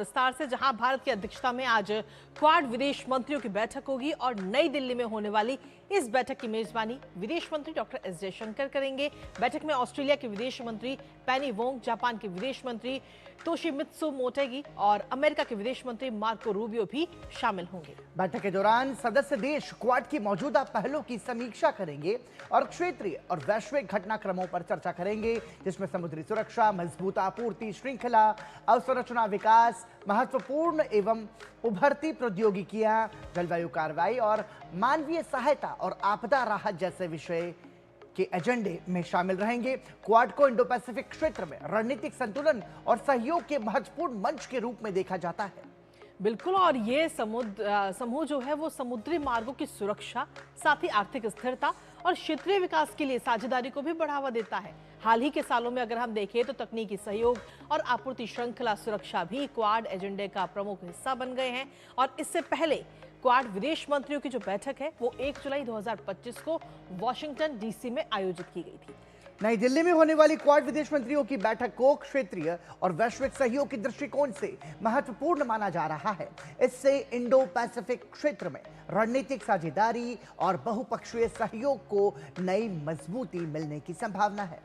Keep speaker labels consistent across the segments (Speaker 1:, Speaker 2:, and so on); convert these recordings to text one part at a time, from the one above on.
Speaker 1: विस्तार से, जहां भारत की अध्यक्षता में आज क्वाड विदेश मंत्रियों की बैठक होगी और नई दिल्ली में होने वाली इस बैठक की मेजबानी विदेश मंत्री डॉक्टर एस जयशंकर करेंगे। बैठक में ऑस्ट्रेलिया के विदेश मंत्री पेनी वोंग, जापान के विदेश मंत्री तोशिमित्सु मोटेगी और अमेरिका के विदेश मंत्री मार्को रूबियो भी शामिल होंगे।
Speaker 2: बैठक के दौरान सदस्य देश क्वाड की मौजूदा पहलों की समीक्षा करेंगे और क्षेत्रीय और वैश्विक घटनाक्रमों पर चर्चा करेंगे, जिसमें समुद्री सुरक्षा, मजबूत आपूर्ति श्रृंखला, अवसंरचना विकास, महत्वपूर्ण एवं उभरती प्रौद्योगिकियां, जलवायु कार्रवाई और मानवीय सहायता और आपदा राहत जैसे विषय के एजेंडे में शामिल रहेंगे। क्वाड को इंडो पैसिफिक क्षेत्र में रणनीतिक संतुलन और सहयोग के महत्वपूर्ण मंच के रूप में देखा जाता है।
Speaker 1: बिल्कुल, और ये समूह जो है वो समुद्री मार्गों की सुरक्षा, साथ ही आर्थिक स्थिरता और क्षेत्रीय विकास के लिए साझेदारी को भी बढ़ावा देता है। हाल ही के सालों में अगर हम देखें तो तकनीकी सहयोग और आपूर्ति श्रृंखला सुरक्षा भी क्वाड एजेंडे का प्रमुख हिस्सा बन गए हैं। और इससे पहले क्वाड विदेश मंत्रियों की जो बैठक है वो 1 जुलाई 2025 को वॉशिंगटन डीसी में आयोजित की गई थी।
Speaker 2: नई दिल्ली में होने वाली क्वाड विदेश मंत्रियों की बैठक को क्षेत्रीय और वैश्विक सहयोग के दृष्टिकोण से महत्वपूर्ण माना जा रहा है। इससे इंडो पैसिफिक क्षेत्र में रणनीतिक साझेदारी और बहुपक्षीय सहयोग को नई मजबूती मिलने की संभावना है।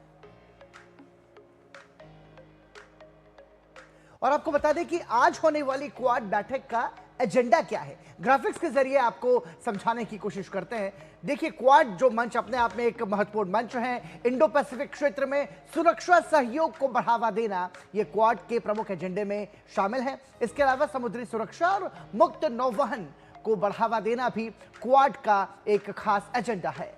Speaker 2: और आपको बता दें कि आज होने वाली क्वाड बैठक का एजेंडा क्या है, ग्राफिक्स के जरिए आपको समझाने की कोशिश करते हैं। देखिए, क्वाड जो मंच अपने आप में एक महत्वपूर्ण मंच है। इंडो पैसिफिक क्षेत्र में सुरक्षा सहयोग को बढ़ावा देना ये क्वाड के प्रमुख एजेंडे में शामिल है। इसके अलावा समुद्री सुरक्षा और मुक्त नौवहन को बढ़ावा देना भी क्वाड का एक खास एजेंडा है।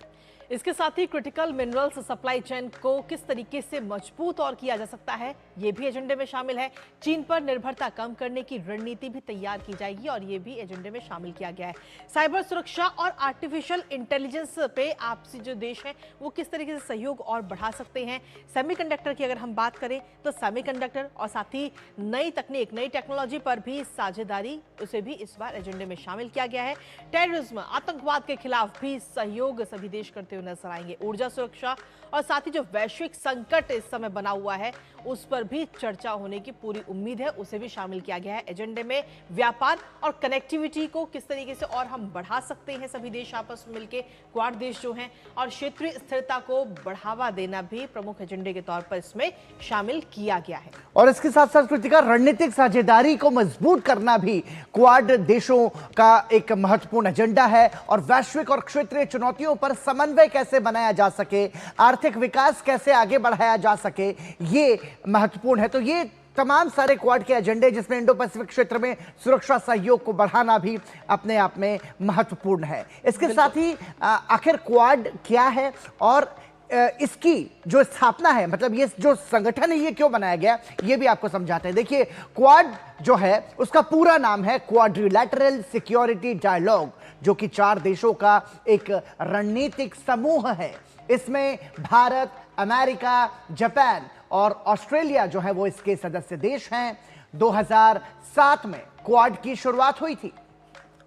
Speaker 1: इसके साथ ही क्रिटिकल मिनरल्स सप्लाई चेन को किस तरीके से मजबूत और किया जा सकता है, ये भी एजेंडे में शामिल है। चीन पर निर्भरता कम करने की रणनीति भी तैयार की जाएगी और ये भी एजेंडे में शामिल किया गया है। साइबर सुरक्षा और आर्टिफिशियल इंटेलिजेंस पे आपसी जो देश हैं वो किस तरीके से सहयोग और बढ़ा सकते हैं। सेमीकंडक्टर की अगर हम बात करें तो सेमीकंडक्टर और साथ ही नई तकनीक, नई टेक्नोलॉजी पर भी साझेदारी, उसे भी इस बार एजेंडे में शामिल किया गया है। टेररिज्म, आतंकवाद के खिलाफ भी सहयोग सभी देश करते नजर आएंगे। ऊर्जा सुरक्षा और साथ ही जो वैश्विक संकट इस समय बना हुआ है उस पर भी चर्चा होने की पूरी उम्मीद है, उसे भी शामिल किया गया है एजेंडे में। व्यापार और कनेक्टिविटी को किस तरीके से और हम बढ़ा सकते हैं सभी देश आपस में मिलकर, क्वाड देश जो हैं, और क्षेत्रीय स्थिरता को बढ़ावा देना भी प्रमुख एजेंडे के तौर पर इसमें शामिल किया गया है।
Speaker 2: और इसके साथ साथ कृतिका, रणनीतिक साझेदारी को मजबूत करना भी क्वाड देशों का एक महत्वपूर्ण एजेंडा है और वैश्विक और क्षेत्रीय चुनौतियों पर समन्वय कैसे बनाया जा सके, आर्थिक विकास कैसे आगे बढ़ाया जा सके, ये महत्वपूर्ण है। तो ये तमाम सारे क्वाड के एजेंडे, जिसमें इंडो पैसिफिक क्षेत्र में सुरक्षा सहयोग को बढ़ाना भी अपने आप में महत्वपूर्ण है। इसके साथ ही आखिर क्वाड क्या है और इसकी जो स्थापना है, मतलब ये जो संगठन है ये क्यों बनाया गया, ये भी आपको समझाते हैं। देखिए, क्वाड जो है उसका पूरा नाम है क्वाड्रिलैटरल सिक्योरिटी डायलॉग, जो कि 4 देशों का एक रणनीतिक समूह है। इसमें भारत, अमेरिका, जापान और ऑस्ट्रेलिया जो है वो इसके सदस्य देश हैं। 2007 में क्वाड की शुरुआत हुई थी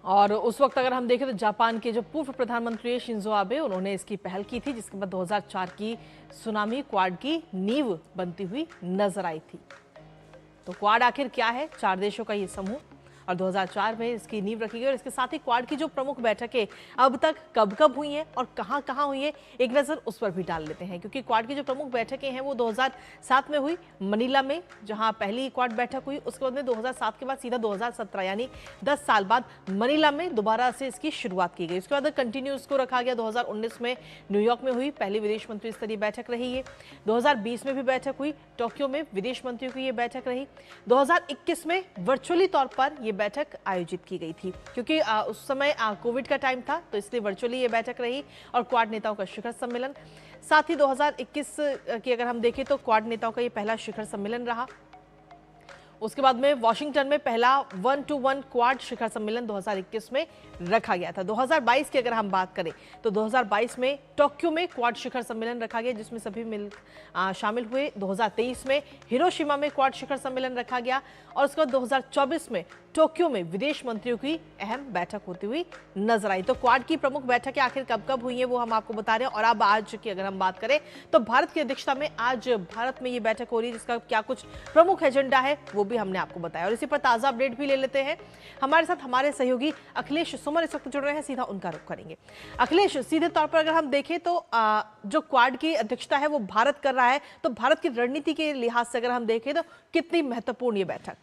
Speaker 1: और उस वक्त अगर हम देखें तो जापान के जो पूर्व प्रधानमंत्री शिंजो आबे, उन्होंने इसकी पहल की थी, जिसके बाद 2004 की सुनामी क्वाड की नींव बनती हुई नजर आई थी। तो क्वाड आखिर क्या है? 4 देशों का ये समूह, और 2004 में इसकी नींव रखी गई। और इसके साथ ही क्वाड की जो प्रमुख बैठकें अब तक कब कब हुई हैं और कहां कहां हुई है, एक नज़र उस पर भी डाल लेते हैं। क्योंकि क्वाड की जो प्रमुख बैठकें हैं वो 2007 में हुई मनीला में, जहां पहली क्वाड बैठक हुई। उसके बाद में 2007 के बाद सीधा 2017 यानी 10 साल बाद मनीला में दोबारा से इसकी शुरुआत की गई। उसके बाद कंटिन्यू इसको रखा गया। 2019 में न्यूयॉर्क में हुई पहली विदेश मंत्री स्तरीय बैठक रही है। 2020 में भी बैठक हुई, टोक्यो में विदेश मंत्रियों की ये बैठक रही। 2021 में वर्चुअली तौर पर यह बैठक आयोजित की गई थी, क्योंकि उस समय कोविड का टाइम था, तो इसलिए वर्चुअली ये बैठक रही। और क्वाड नेताओं का शिखर सम्मेलन, साथ ही 2021 की अगर हम देखें तो क्वाड नेताओं का ये पहला शिखर सम्मेलन रहा। उसके बाद में वॉशिंगटन में पहला 1-to-1 क्वाड शिखर सम्मेलन 2021 में रखा गया था। 2022 की अगर हम बात करें तो 2022 में टोक्यो में क्वाड शिखर सम्मेलन रखा गया, जिसमें सभी शामिल हुए। 2023 में हिरोशिमा में क्वाड शिखर सम्मेलन रखा गया और उसके बाद 2024 में टोक्यो में विदेश मंत्रियों की अहम बैठक होती हुई नजर आई। तो क्वाड की प्रमुख बैठकें आखिर कब कब हुई हैं वो हम आपको बता रहे हैं। और अब आज की अगर हम बात करें तो भारत की अध्यक्षता में आज भारत में ये बैठक हो रही है, जिसका क्या कुछ प्रमुख एजेंडा है वो भी हमने आपको बताया। और इसी पर ताजा अपडेट भी ले लेते हैं। हमारे साथ हमारे सहयोगी अखिलेश सुमन इस वक्त जुड़ रहे हैं, सीधा उनका रुख करेंगे। अखिलेश, सीधे तौर पर अगर हम देखें तो जो क्वाड की अध्यक्षता है वो भारत कर रहा है, तो भारत की रणनीति के लिहाज से अगर हम देखें तो कितनी महत्वपूर्ण ये बैठक?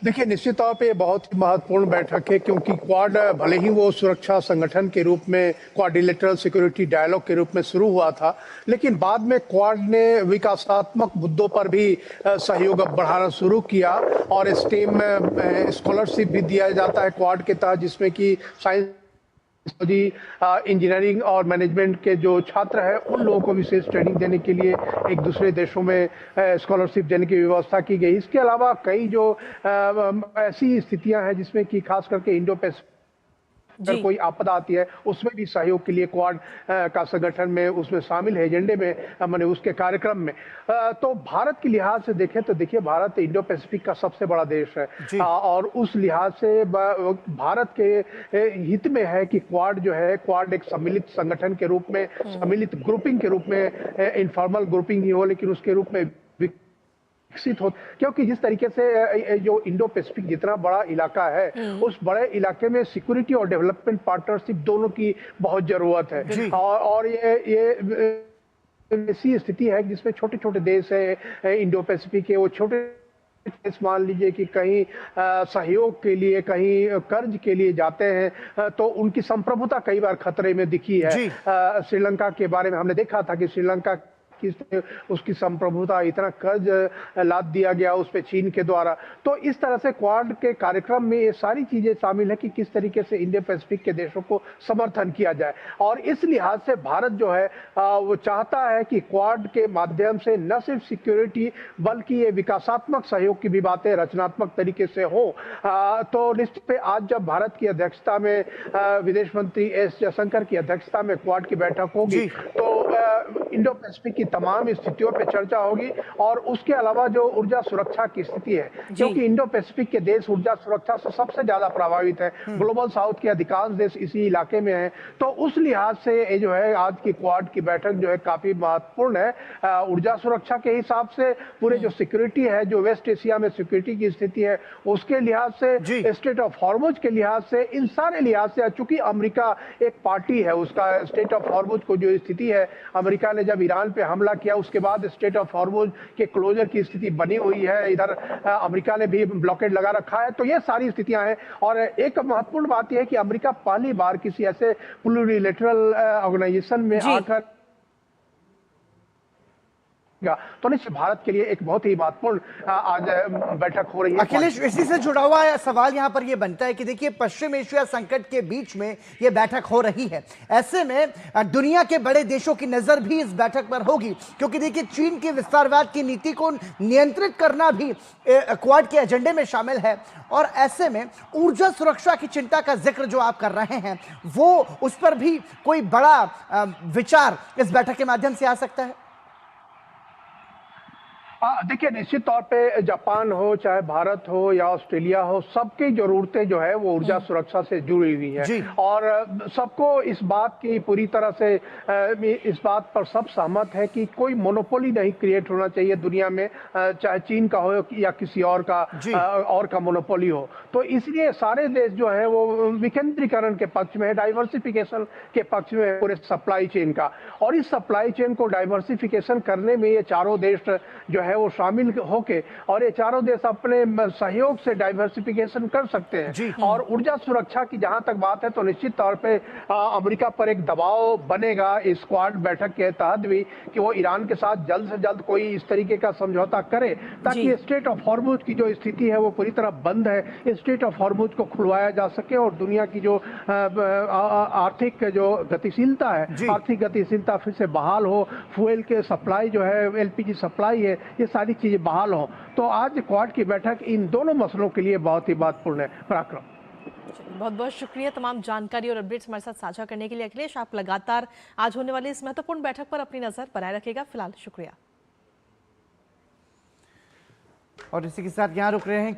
Speaker 3: देखिए, निश्चित तौर पे ये बहुत ही महत्वपूर्ण बैठक है, क्योंकि क्वाड भले ही वो सुरक्षा संगठन के रूप में क्वाड्रिलेटरल सिक्योरिटी डायलॉग के रूप में शुरू हुआ था, लेकिन बाद में क्वाड ने विकासात्मक मुद्दों पर भी सहयोग बढ़ाना शुरू किया। और स्टेम में स्कॉलरशिप भी दिया जाता है क्वाड के तहत, जिसमें कि साइंस, इंजीनियरिंग और मैनेजमेंट के जो छात्र हैं उन लोगों को विशेष ट्रेनिंग देने के लिए एक दूसरे देशों में स्कॉलरशिप देने की व्यवस्था की गई। इसके अलावा कई जो ऐसी स्थितियां हैं जिसमें कि खास करके इंडो पैसिफिक अगर कोई आपदा आती है उसमें भी सहयोग के लिए क्वाड का संगठन में उसमें शामिल है, एजेंडे में मैंने उसके कार्यक्रम में। तो भारत के लिहाज से देखें तो देखिए, भारत इंडो पैसिफिक का सबसे बड़ा देश है और उस लिहाज से भारत के हित में है कि क्वाड जो है, क्वाड एक सम्मिलित संगठन के रूप में, सम्मिलित ग्रुपिंग के रूप में, इनफॉर्मल ग्रुपिंग ही हो लेकिन उसके रूप में विकसित हो। क्योंकि जिस तरीके से जो इंडो पैसिफिक जितना बड़ा इलाका है, उस बड़े इलाके में सिक्योरिटी और डेवलपमेंट पार्टनरशिप दोनों की बहुत जरूरत है। और ये ऐसी स्थिति है जिसमें छोटे छोटे देश है इंडो पैसिफिक के, वो छोटे देश मान लीजिए कि कहीं सहयोग के लिए, कहीं कर्ज के लिए जाते हैं तो उनकी संप्रभुता कई बार खतरे में दिखी है। श्रीलंका के बारे में हमने देखा था कि श्रीलंका उसकी संप्रभुता, इतना कर्ज लाद दिया गया उस पे चीन के द्वारा। तो इस तरह से क्वाड के कार्यक्रम में ये सारी चीजें शामिल है कि किस तरीके से इंडो पैसिफिक के देशों को समर्थन किया जाए। और इस लिहाज से भारत जो है वो चाहता है कि क्वाड के माध्यम से न सिर्फ सिक्योरिटी बल्कि ये विकासात्मक सहयोग की भी बातें रचनात्मक तरीके से हो। तो निश्चित पे आज जब भारत की अध्यक्षता में विदेश मंत्री एस जयशंकर की अध्यक्षता में क्वाड की बैठक होगी तो इंडो पैसिफिक की तमाम स्थितियों पर चर्चा होगी। और उसके अलावा जो ऊर्जा सुरक्षा की स्थिति है, क्योंकि इंडो पैसिफिक के देश ऊर्जा सुरक्षा से सबसे ज्यादा प्रभावित है, ग्लोबल साउथ के अधिकांश देश इसी इलाके में हैं, तो उस लिहाज से ये जो है आज की क्वाड की बैठक जो है काफी महत्वपूर्ण है। ऊर्जा सुरक्षा के हिसाब से, पूरे जो सिक्योरिटी है, जो वेस्ट एशिया में सिक्योरिटी की स्थिति है उसके लिहाज से, स्टेट ऑफ हॉर्मुज के लिहाज से, इन सारे लिहाज से, चूंकि अमेरिका एक पार्टी है, उसका स्टेट ऑफ हॉर्मुज को जो स्थिति है, अमेरिका ने जब ईरान पे हमला किया उसके बाद स्टेट ऑफ हॉर्मुज के क्लोजर की स्थिति बनी हुई है, इधर अमेरिका ने भी ब्लॉकेड लगा रखा है। तो ये सारी स्थितियां हैं। और एक महत्वपूर्ण बात यह है कि अमेरिका पहली बार किसी ऐसे प्लूरिलेटरल ऑर्गेनाइजेशन में आकर तो निश्चित भारत के लिए एक बहुत ही महत्वपूर्ण आज बैठक हो रही है।
Speaker 2: अखिलेश, इसी से जुड़ा हुआ सवाल यहां पर यह बनता है कि देखिए, पश्चिम एशिया संकट के बीच में यह बैठक हो रही है, ऐसे में दुनिया के बड़े देशों की नजर भी इस बैठक पर होगी, क्योंकि देखिए चीन की विस्तारवाद की नीति को नियंत्रित करना भी क्वाड के एजेंडे में शामिल है। और ऐसे में ऊर्जा सुरक्षा की चिंता का जिक्र जो आप कर रहे हैं, वो उस पर भी कोई बड़ा विचार इस बैठक के माध्यम से आ सकता है?
Speaker 3: देखिए, निश्चित तौर पे जापान हो, चाहे भारत हो या ऑस्ट्रेलिया हो, सबकी जरूरतें जो है वो ऊर्जा सुरक्षा से जुड़ी हुई है। और सबको इस बात की पूरी तरह से इस बात पर सब सहमत है कि कोई मोनोपोली नहीं क्रिएट होना चाहिए दुनिया में, चाहे चीन का हो या किसी और का मोनोपोली हो। तो इसलिए सारे देश जो है वो विकेंद्रीकरण के पक्ष में है, डाइवर्सिफिकेशन के पक्ष में है पूरे सप्लाई चेन का। और इस सप्लाई चेन को डाइवर्सिफिकेशन करने में ये चारों देश जो है वो शामिल होके, और ये चारों देश अपने सहयोग से डाइवर्सिफिकेशन कर सकते हैं। और ऊर्जा सुरक्षा की जहां तक बात है तो निश्चित तौर पे अमेरिका पर एक दबाव बनेगा इस क्वाड बैठक के तहत भी कि वो ईरान के साथ जल्द से जल्द कोई इस तरीके का समझौता करे ताकि स्टेट ऑफ हॉर्मुज की जो स्थिति है वो पूरी तरह बंद है, स्टेट ऑफ हॉर्मुज को खुलवाया जा सके और दुनिया की जो आर्थिक जो गतिशीलता है, आर्थिक गतिशीलता फिर से बहाल हो, फ्यूल के सप्लाई जो है, एलपीजी सप्लाई है, ये सारी चीजें बहाल हो। तो आज क्वाड की बैठक इन दोनों मसलों के लिए बहुत ही महत्वपूर्ण है। पराक्रम,
Speaker 1: बहुत बहुत शुक्रिया तमाम जानकारी और अपडेट्स हमारे साथ साझा करने के लिए। अखिलेश, आप लगातार आज होने वाली इस महत्वपूर्ण बैठक पर अपनी नजर बनाए रखेगा। फिलहाल शुक्रिया।
Speaker 2: और इसी के साथ यहाँ रुक रहे हैं।